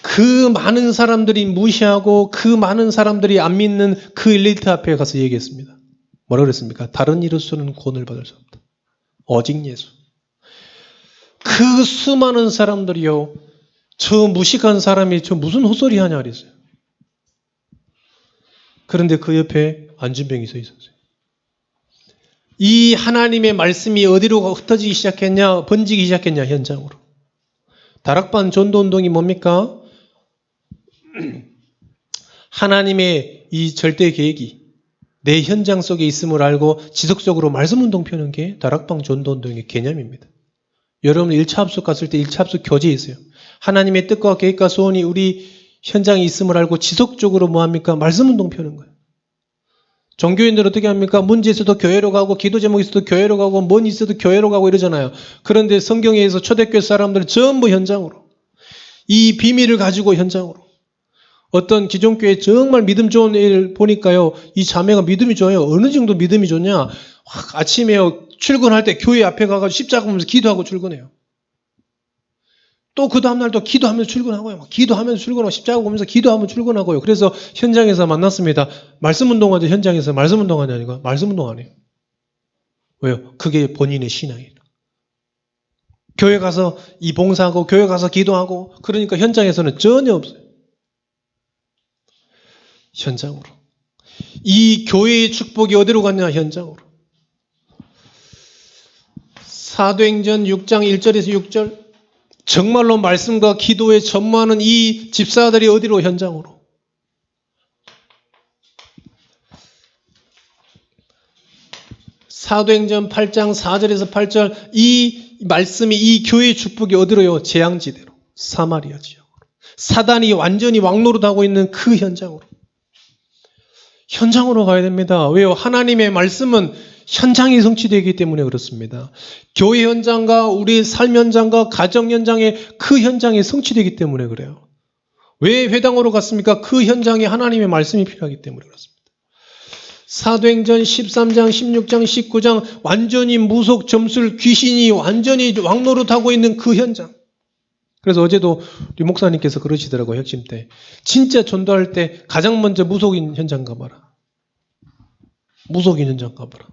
그 많은 사람들이 무시하고 그 많은 사람들이 안 믿는 그 엘리트 앞에 가서 얘기했습니다. 뭐라 그랬습니까? 다른 이로서는 구원을 받을 수 없다. 오직 예수. 그 수많은 사람들이요. 저 무식한 사람이 저 무슨 헛소리 하냐 그랬어요. 그런데 그 옆에 안진병이 서 있었어요. 이 하나님의 말씀이 어디로 흩어지기 시작했냐, 번지기 시작했냐, 현장으로. 다락방 전도운동이 뭡니까? 하나님의 이 절대 계획이 내 현장 속에 있음을 알고 지속적으로 말씀운동 펴는 게 다락방 전도운동의 개념입니다. 여러분 1차 합숙 갔을 때 1차 합숙 교재에 있어요. 하나님의 뜻과 계획과 소원이 우리 현장에 있음을 알고 지속적으로 뭐합니까? 말씀운동 펴는 거예요. 종교인들 어떻게 합니까? 문제 있어도 교회로 가고 기도 제목 있어도 교회로 가고 뭔 있어도 교회로 가고 이러잖아요. 그런데 성경에서 초대교회 사람들은 전부 현장으로. 이 비밀을 가지고 현장으로. 어떤 기존교회 정말 믿음 좋은 애를 보니까요. 이 자매가 믿음이 좋아요. 어느 정도 믿음이 좋냐. 아침에 출근할 때 교회 앞에 가서 십자가 보면서 기도하고 출근해요. 또 그 다음날 또 기도하면서 출근하고요. 막 기도하면서 출근하고 십자가 보면서 기도하면서 출근하고요. 그래서 현장에서 만났습니다. 말씀 운동하죠. 현장에서 말씀 운동하냐 아니고 말씀 운동 안 해요. 왜요? 그게 본인의 신앙이에요. 교회 가서 이 봉사하고 교회 가서 기도하고 그러니까 현장에서는 전혀 없어요. 현장으로. 이 교회의 축복이 어디로 갔냐? 현장으로. 사도행전 6장 1절에서 6절 정말로 말씀과 기도에 전무하는 이 집사들이 어디로? 현장으로. 사도행전 8장 4절에서 8절 이 말씀이 이 교회의 축복이 어디로요? 재앙지대로. 사마리아 지역으로. 사단이 완전히 왕노릇하고 있는 그 현장으로. 현장으로 가야 됩니다. 왜요? 하나님의 말씀은 현장이 성취되기 때문에 그렇습니다. 교회 현장과 우리 삶 현장과 가정 현장에 그 현장이 성취되기 때문에 그래요. 왜 회당으로 갔습니까? 그 현장에 하나님의 말씀이 필요하기 때문에 그렇습니다. 사도행전 13장, 16장, 19장 완전히 무속, 점술, 귀신이 완전히 왕노릇하고 있는 그 현장. 그래서 어제도 우리 목사님께서 그러시더라고요. 핵심 때. 진짜 전도할 때 가장 먼저 무속인 현장 가봐라. 무속인 현장 가봐라.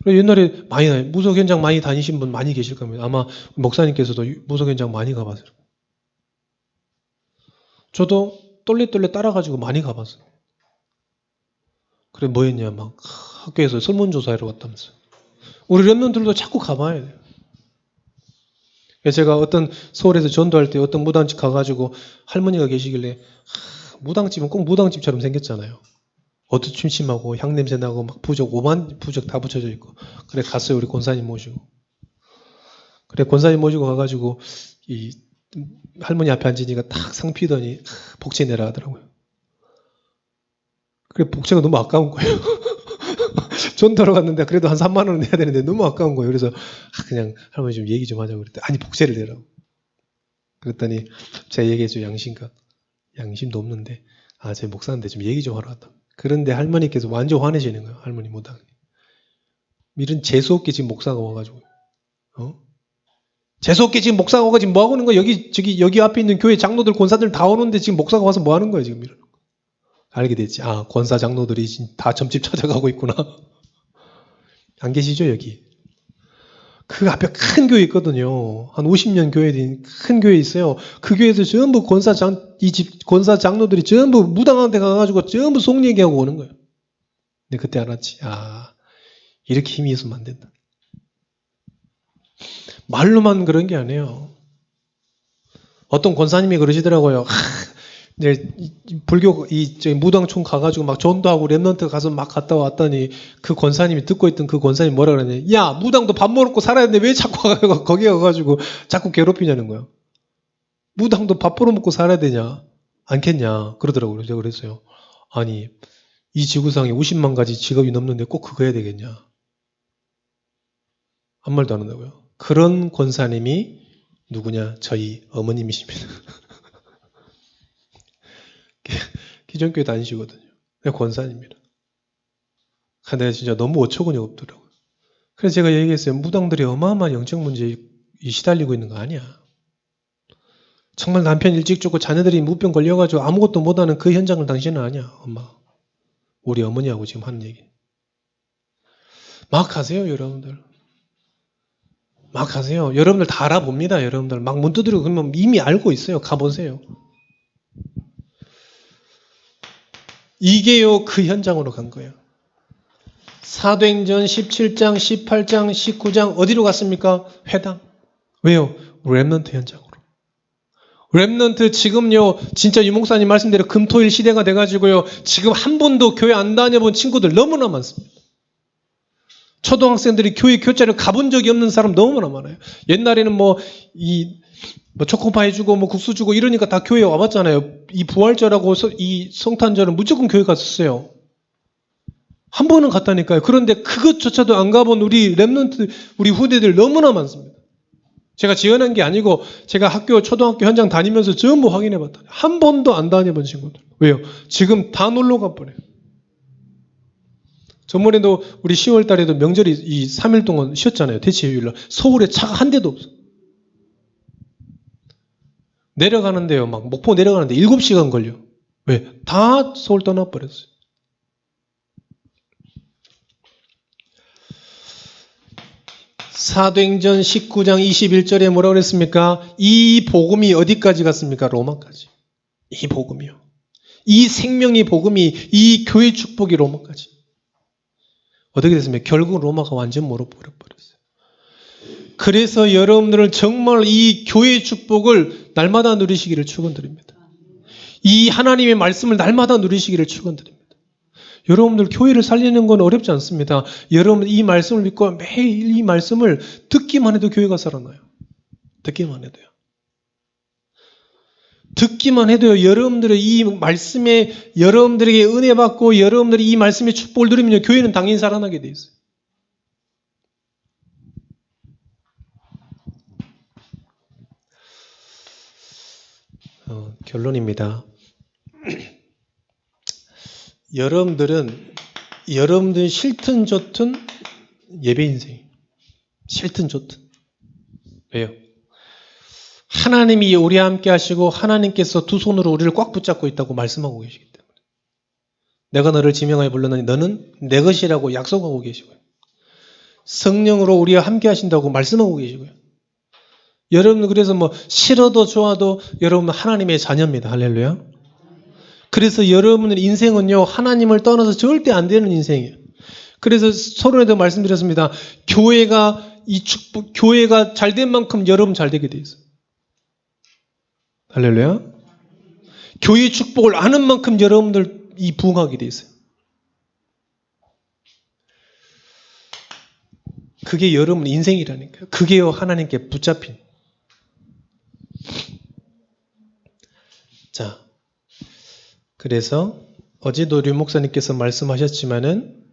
옛날에 무속 현장 많이 다니신 분 많이 계실 겁니다. 아마 목사님께서도 무속 현장 많이 가봤어요. 저도 똘레똘레 따라가지고 많이 가봤어요. 그래 뭐 했냐 막 학교에서 설문조사하러 갔다면서요. 우리 렘넌트들도 자꾸 가봐야 돼요. 제가 어떤 서울에서 전도할 때 어떤 무당집 가가지고 할머니가 계시길래 무당집은 꼭 무당집처럼 생겼잖아요. 어두침침하고 향냄새 나고 막 부적 5만 부적 다 붙여져 있고 그래 갔어요. 우리 권사님 모시고. 그래 권사님 모시고 가가지고 이 할머니 앞에 앉으니까 탁 상 피더니 복채 내라 하더라고요. 그래 복채가 너무 아까운 거예요. 전도하러 갔는데 그래도 한 3만 원 내야 되는데 너무 아까운 거예요. 그래서 그냥 할머니 좀 얘기 좀 하자고 그랬더니 아니 복채를 내라고. 그랬더니 제가 얘기했죠. 양심껏. 양심도 없는데 제 목사인데 좀 얘기 좀 하러 갔다. 그런데 할머니께서 완전 화내시는 거예요. 할머니 무당이. 이런 재수없게 지금 목사가 와가지고 재수없게 지금 목사가 와가지고 지금 뭐 하고 있는 거야? 여기 앞에 있는 교회 장로들 권사들 다 오는데 지금 목사가 와서 뭐 하는 거야 지금 이러는 거. 알게 됐지. 권사 장로들이 다 점집 찾아가고 있구나. 안 계시죠 여기? 그 앞에 큰 교회 있거든요. 한 50년 교회된 큰 교회 있어요. 그 교회에서 전부 권사 장로들이 전부 무당한테 가가지고 전부 속 얘기하고 오는 거예요. 근데 그때 알았지. 이렇게 힘이 있으면 안 된다. 말로만 그런 게 아니에요. 어떤 권사님이 그러시더라고요. 이제 불교 무당촌 가가지고 막 전도하고 렘넌트 가서 막 갔다 왔더니 그 권사님이 듣고 있던 그 권사님이 뭐라 그러냐. 야 무당도 밥 먹고 살아야 되는데 왜 자꾸 거기 가가지고 자꾸 괴롭히냐는 거예요. 무당도 밥 벌어먹고 살아야 되냐 않겠냐 그러더라고요. 제가 그랬어요. 아니 이 지구상에 50만 가지 직업이 넘는데 꼭 그거 해야 되겠냐. 아무 말도 안 한다고요. 그런 권사님이 누구냐. 저희 어머님이십니다. 기존교회 다니시거든요. 권사님이라. 근데 진짜 너무 어처구니 없더라고요. 그래서 제가 얘기했어요. 무당들이 어마어마한 영적 문제에 시달리고 있는 거 아니야. 정말 남편 일찍 죽고 자녀들이 무병 걸려가지고 아무것도 못하는 그 현장을 당신은 아니야. 엄마. 우리 어머니하고 지금 하는 얘기. 막 하세요 여러분들. 막 가세요. 여러분들 다 알아봅니다. 여러분들 막 문 두드리고 그러면 이미 알고 있어요. 가보세요. 이게요 그 현장으로 간 거예요. 사도행전 17장, 18장, 19장 어디로 갔습니까? 회당. 왜요? 렘넌트 현장으로. 렘넌트 지금요 진짜 유목사님 말씀대로 금토일 시대가 돼가지고요 지금 한 번도 교회 안 다녀본 친구들 너무나 많습니다. 초등학생들이 교회 교자를 가본 적이 없는 사람 너무나 많아요. 옛날에는 뭐 초코파이 주고 뭐 국수 주고 이러니까 다 교회에 와봤잖아요. 이 부활절하고 이 성탄절은 무조건 교회 갔었어요. 한 번은 갔다니까요. 그런데 그것조차도 안 가본 우리 렘넌트 우리 후대들 너무나 많습니다. 제가 지어낸 게 아니고 제가 초등학교 현장 다니면서 전부 확인해 봤다. 한 번도 안 다녀본 친구들. 왜요? 지금 다 놀러 가버려요. 저번에도 우리 10월 달에도 명절이 이 3일 동안 쉬었잖아요. 대체휴일날. 서울에 차가 한 대도 없어. 내려가는데요. 막 목포 내려가는데 7시간 걸려. 왜? 다 서울 떠나버렸어요. 사도행전 19장 21절에 뭐라고 그랬습니까? 이 복음이 어디까지 갔습니까? 로마까지. 이 복음이요. 이 생명의 복음이 이 교회 축복이 로마까지. 어떻게 됐습니까? 결국 로마가 완전 몰아버렸어요. 그래서 여러분들은 정말 이 교회의 축복을 날마다 누리시기를 축원드립니다. 이 하나님의 말씀을 날마다 누리시기를 축원드립니다. 여러분들 교회를 살리는 건 어렵지 않습니다. 여러분 이 말씀을 믿고 매일 이 말씀을 듣기만 해도 교회가 살아나요. 듣기만 해도요. 듣기만 해도요. 여러분들의 이 말씀에 여러분들에게 은혜 받고 여러분들이 이 말씀의 축복을 누리면 교회는 당연히 살아나게 돼 있어요. 결론입니다. 여러분들 싫든 좋든 예배 인생. 싫든 좋든. 왜요? 하나님이 우리와 함께 하시고 하나님께서 두 손으로 우리를 꽉 붙잡고 있다고 말씀하고 계시기 때문에. 내가 너를 지명하여 불렀느니 너는 내 것이라고 약속하고 계시고요. 성령으로 우리와 함께 하신다고 말씀하고 계시고요. 여러분 그래서 뭐 싫어도 좋아도 여러분 하나님의 자녀입니다. 할렐루야. 그래서 여러분의 인생은요 하나님을 떠나서 절대 안 되는 인생이에요. 그래서 서론에도 말씀드렸습니다. 교회가 잘된 만큼 여러분 잘 되게 돼 있어요. 할렐루야. 교회 축복을 아는 만큼 여러분들 이 부흥하게 돼 있어요. 그게 여러분 인생이라니까요. 그게요 하나님께 붙잡힌. 자, 그래서 어제도 류 목사님께서 말씀하셨지만은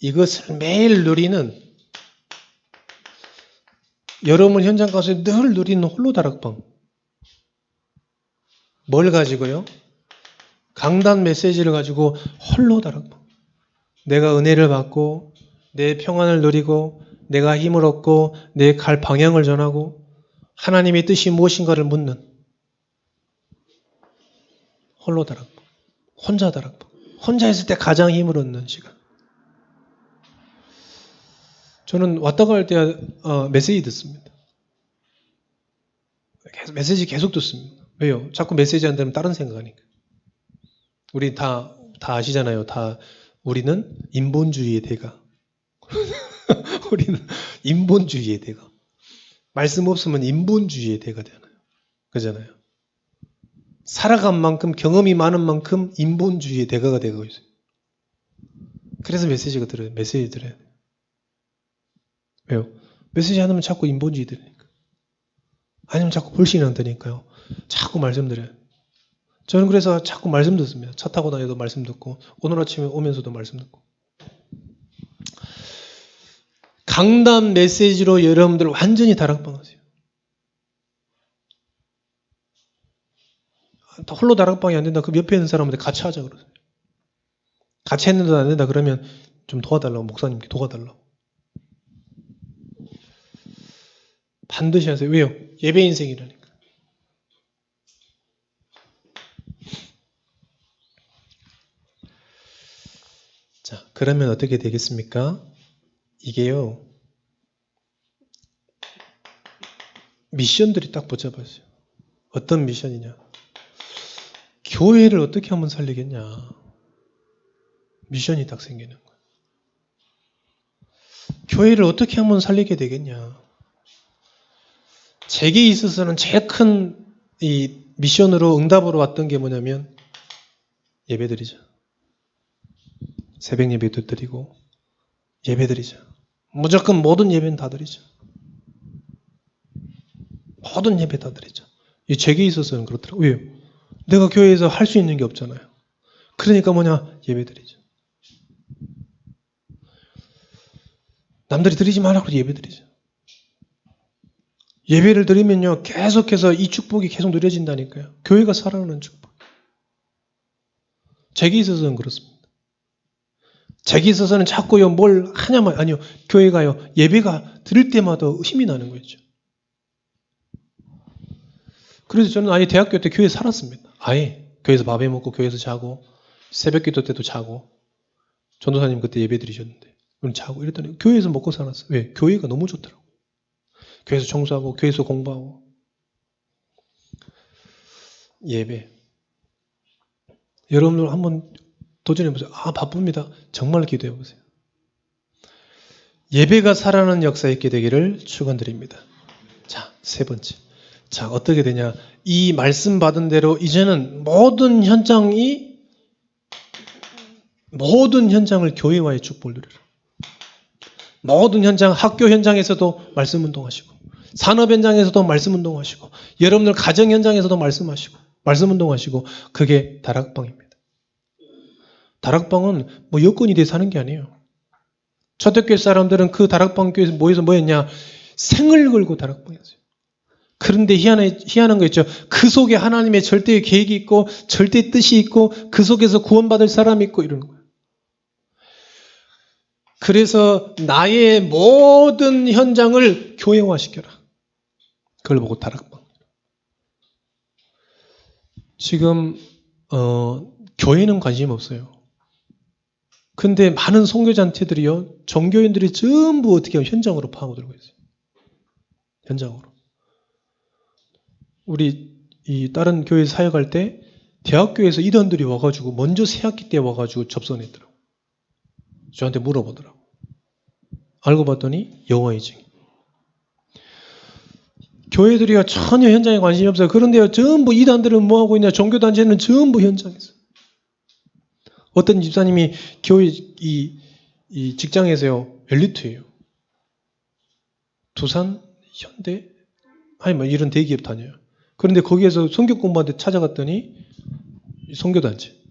이것을 매일 누리는 여러분 현장 가서 늘 누리는 홀로다락방. 뭘 가지고요? 강단 메시지를 가지고 홀로다락방. 내가 은혜를 받고 내 평안을 누리고 내가 힘을 얻고 내 갈 방향을 전하고 하나님의 뜻이 무엇인가를 묻는 홀로다락방. 혼자 다락방. 혼자 있을 때 가장 힘을 얻는 시간. 저는 왔다 갈 때 메시지 듣습니다. 메시지 계속 듣습니다. 왜요? 자꾸 메시지 안 들으면 다른 생각하니까. 우리 다 아시잖아요. 우리는 인본주의의 대가. 우리는 인본주의의 대가. 말씀 없으면 인본주의의 대가 되잖아요. 그잖아요. 살아간 만큼 경험이 많은 만큼 인본주의의 대가가 되고 있어요. 그래서 메시지 들어야 돼요. 왜요? 메시지 안 하면 자꾸 인본주의 들으니까. 아니면 자꾸 불신앙 드니까요. 자꾸 말씀드려요. 저는 그래서 자꾸 말씀 듣습니다. 차 타고 다녀도 말씀 듣고 오늘 아침에 오면서도 말씀 듣고. 강단 메시지로 여러분들 완전히 다락방 하세요. 홀로 다락방이 안 된다. 그럼 옆에 있는 사람한테 같이 하자 그러세요. 같이 했는데도 안 된다 그러면 좀 도와달라고 목사님께 도와달라고. 반드시 하세요. 왜요? 예배 인생이라니까. 자, 그러면 어떻게 되겠습니까? 이게요. 미션들이 딱 붙잡았어요. 어떤 미션이냐? 교회를 어떻게 하면 살리겠냐? 미션이 딱 생기는 거예요. 교회를 어떻게 하면 살리게 되겠냐? 제게 있어서는 제일 큰 이 미션으로 응답으로 왔던 게 뭐냐면 예배드리자. 새벽 예배도 드리고 예배드리자. 무조건 모든 예배는 다 드리자. 모든 예배 다 드리자. 이 제게 있어서는 그렇더라고요. 왜요? 내가 교회에서 할 수 있는 게 없잖아요. 그러니까 뭐냐? 예배드리자. 남들이 드리지 말라고 예배드리자. 예배를 드리면요, 계속해서 이 축복이 계속 누려진다니까요. 교회가 살아나는 축복. 제게 있어서는 그렇습니다. 제게 있어서는 자꾸요, 뭘 하냐만, 아니요, 교회가요, 예배가 드릴 때마다 힘이 나는 거죠. 그래서 저는 아예 대학교 때 교회에 살았습니다. 아예. 교회에서 밥해 먹고, 교회에서 자고, 새벽 기도 때도 자고, 전도사님 그때 예배 드리셨는데, 자고 이랬더니 교회에서 먹고 살았어요. 왜? 교회가 너무 좋더라고요. 교회에서 청소하고 교회에서 공부하고 예배. 여러분들 한번 도전해보세요. 아 바쁩니다. 정말 기도해보세요. 예배가 살아나는 역사 있게 되기를 축원드립니다. 자, 세 번째. 자, 어떻게 되냐. 이 말씀 받은 대로 이제는 모든 현장을 교회와의 축복을 누리라. 모든 현장, 학교 현장에서도 말씀 운동하시고 산업 현장에서도 말씀 운동하시고 여러분들 가정 현장에서도 말씀하시고 말씀 운동하시고 그게 다락방입니다. 다락방은 뭐 여건이 돼서 하는 게 아니에요. 초대교회 사람들은 그 다락방 교회에서 모여서 뭐 했냐? 생을 걸고 다락방이었어요. 그런데 희한한 거 있죠. 그 속에 하나님의 절대의 계획이 있고 절대의 뜻이 있고 그 속에서 구원받을 사람이 있고 이러는 거예요. 그래서 나의 모든 현장을 교회화시켜라. 그걸 보고 다락방. 지금 교회는 관심 없어요. 근데 많은 선교단체들이요. 종교인들이 전부 어떻게 하면 현장으로 파고들고 있어요. 현장으로. 우리 이 다른 교회 사역할 때 대학교에서 이단들이 와가지고 먼저 새학기 때 와가지고 접선했더라고. 저한테 물어보더라고. 알고 봤더니 여호와의 증인. 교회들이요 전혀 현장에 관심이 없어요. 그런데요 전부 이단들은 뭐 하고 있냐? 종교단체는 전부 현장에서. 어떤 집사님이 교회 이 직장에서요 엘리트예요. 두산, 현대, 아니 뭐 이런 대기업 다녀요. 그런데 거기에서 선교 공부한테 찾아갔더니 선교단체.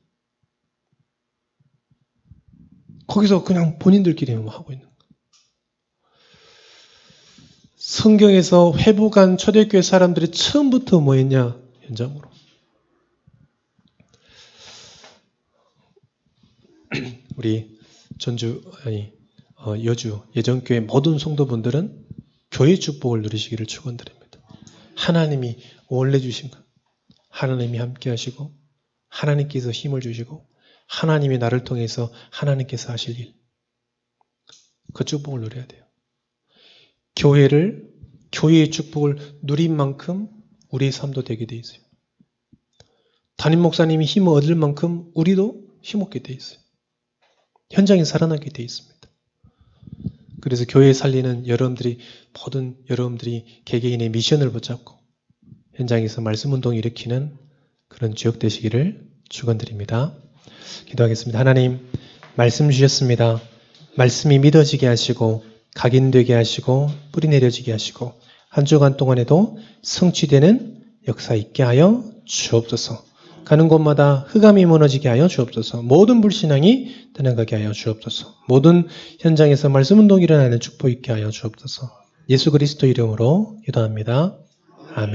거기서 그냥 본인들끼리 하고 있는 거예요. 성경에서 회복한 초대교회 사람들이 처음부터 뭐 했냐? 현장으로. 우리 여주 예전교회 모든 성도분들은 교회 축복을 누리시기를 축원드립니다. 하나님이 원래 주신 것, 하나님이 함께 하시고 하나님께서 힘을 주시고 하나님이 나를 통해서 하나님께서 하실 일, 그 축복을 누려야 돼요. 교회의 축복을 누린 만큼 우리의 삶도 되게 돼 있어요. 담임 목사님이 힘을 얻을 만큼 우리도 힘없게 돼 있어요. 현장에 살아나게 돼 있습니다. 그래서 교회 살리는 모든 여러분들이 개개인의 미션을 붙잡고 현장에서 말씀 운동을 일으키는 그런 주역 되시기를 축원드립니다. 기도하겠습니다. 하나님, 말씀 주셨습니다. 말씀이 믿어지게 하시고 각인되게 하시고 뿌리 내려지게 하시고 한 주간 동안에도 성취되는 역사 있게 하여 주옵소서. 가는 곳마다 흑암이 무너지게 하여 주옵소서. 모든 불신앙이 떠나가게 하여 주옵소서. 모든 현장에서 말씀 운동이 일어나는 축복 있게 하여 주옵소서. 예수 그리스도 이름으로 기도합니다.